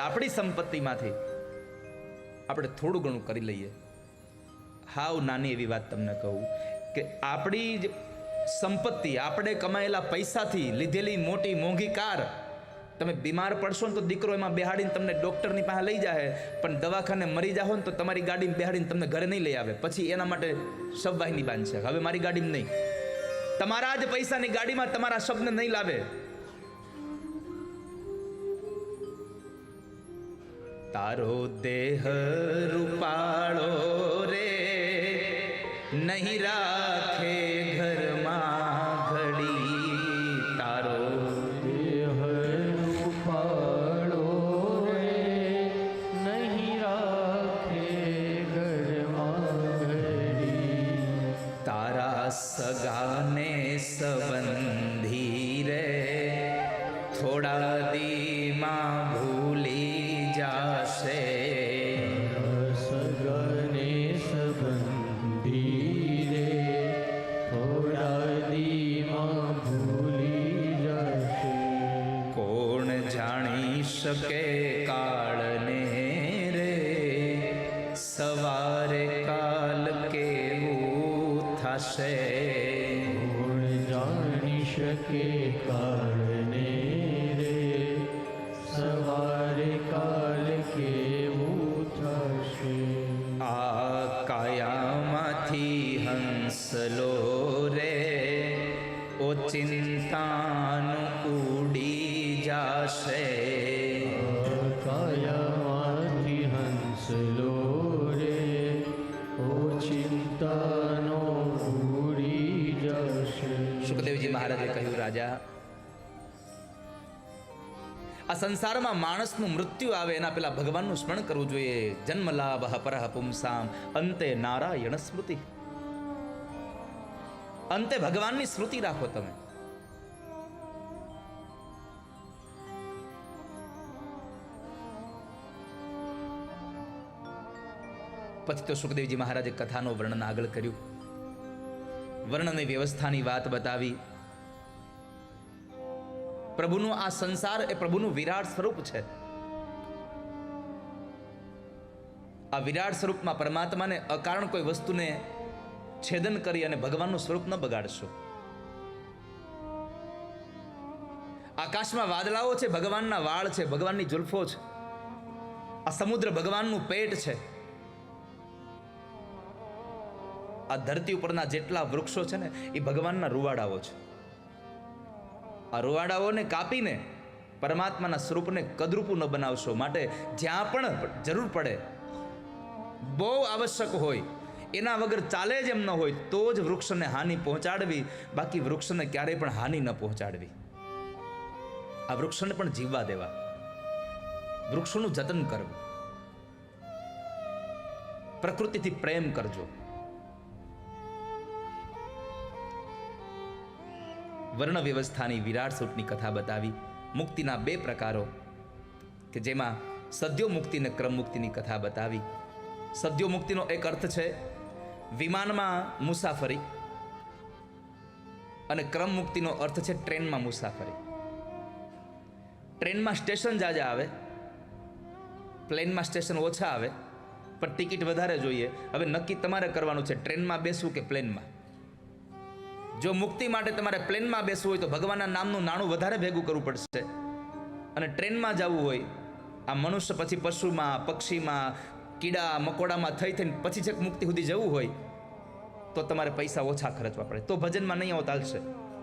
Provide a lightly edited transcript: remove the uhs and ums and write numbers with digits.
આપણી સંપત્તિમાંથી આપણે થોડું ઘણું કરી લઈએ. હાવ નાની એવી વાત તમને કહું કે આપણી જ સંપત્તિ, આપણે કમાયેલા પૈસાથી લીધેલી મોટી મોંઘી કાર, તમે બીમાર પડશો ને તો દીકરો એમાં બેહાડીને તમને ડૉક્ટરની પાસે લઈ જાય, પણ દવાખાને મરી જાઓ ને તો તમારી ગાડીમાં બેહાડીને તમને ઘરે નહીં લઈ આવે. પછી એના માટે શબવાહિની બાંધશે, હવે મારી ગાડીમાં નહીં. તમારા જ પૈસાની ગાડીમાં તમારા શબને નહીં લાવે. તારો દેહ રૂપાળો રે નહીં રાખે ઘરમાં ઘડી, તારો દેહ રૂપાળો રે નહીં રાખે ઘરમાં ઘડી, તારા સગાને સંબંધી રે થોડા દીમાં ભૂલી જાશે. સગને સંબંધી રે થોડા દીમાં ભૂલી જશે. કોણ જાણી શકે કાળને રે સવારે કાલ કેવું થશે. કોણ જાણી શકે કાળને રે સવારે કાલ કેવું થશે. આ કાયામાંથી હંસલો રે ઓચિંતાનું ઉડી જાશે. કાયામાંથી હંસલો રે ઓચિંતાનો ઉડી જશે. સુખદેવજી મહારાજે કહ્યું, રાજા, આ સંસારમાં માણસનું મૃત્યુ આવે એના પેલા ભગવાનનું સ્મરણ કરવું જોઈએ. જન્મ લાભ પરહ પુંસામ અંતે નારાયણ સ્મૃતિ. અંતે ભગવાનની સ્મૃતિ રાખો તમે. પછી તો સુખદેવજી મહારાજે કથાનો વર્ણન આગળ કર્યું. વર્ણનની વ્યવસ્થાની વાત બતાવી. પ્રભુનો આ સંસાર એ પ્રભુનું વિરાટ સ્વરૂપ છે. આ વિરાટ સ્વરૂપમાં પરમાત્માને અકારણ કોઈ વસ્તુને છેદન કરી અને ભગવાનનું સ્વરૂપ ન બગાડશો. આકાશમાં વાદળાઓ છે, ભગવાનના વાળ છે, ભગવાનની જુલ્ફો છે. આ સમુદ્ર ભગવાનનું પેટ છે. આ ધરતી ઉપરના જેટલા વૃક્ષો છે ને એ ભગવાનના રૂવાડાઓ છે. આ રૂવાડાઓને કાપીને પરમાત્માના સ્વરૂપને કદરૂપું ન બનાવશો. માટે જ્યાં પણ જરૂર પડે, બહુ આવશ્યક હોય, એના વગર ચાલે જ એમ ન હોય તો જ વૃક્ષને હાનિ પહોંચાડવી, બાકી વૃક્ષને ક્યારેય પણ હાનિ ન પહોંચાડવી. આ વૃક્ષને પણ જીવવા દેવા, વૃક્ષોનું જતન કરવું, પ્રકૃતિથી પ્રેમ કરજો. વર્ણ વ્યવસ્થાની વિરાટ સ્વરૂપની કથા બતાવી. મુક્તિના બે પ્રકારો કે જેમાં સદ્યો મુક્તિ અને ક્રમ મુક્તિની કથા બતાવી. સદ્યો મુક્તિનો એક અર્થ છે વિમાનમાં મુસાફરી, અને ક્રમ મુક્તિનો અર્થ છે ટ્રેનમાં મુસાફરી. ટ્રેનમાં સ્ટેશન જાજા આવે, પ્લેનમાં સ્ટેશન ઓછા આવે, પણ ટિકિટ વધારે જોઈએ. હવે નક્કી તમારે કરવાનું છે ટ્રેનમાં બેસવું કે પ્લેનમાં. જો મુક્તિ માટે તમારે પ્લેનમાં બેસવું હોય તો ભગવાનના નામનું નાણું વધારે ભેગું કરવું પડશે, અને ટ્રેનમાં જવું હોય, આ મનુષ્ય પછી પશુમાં, પક્ષીમાં, કીડા મકોડામાં થઈને પછી છેક મુક્તિ સુધી જવું હોય તો તમારે પૈસા ઓછા ખર્ચવા પડે. તો ભજનમાં નહીં આવો ચાલશે.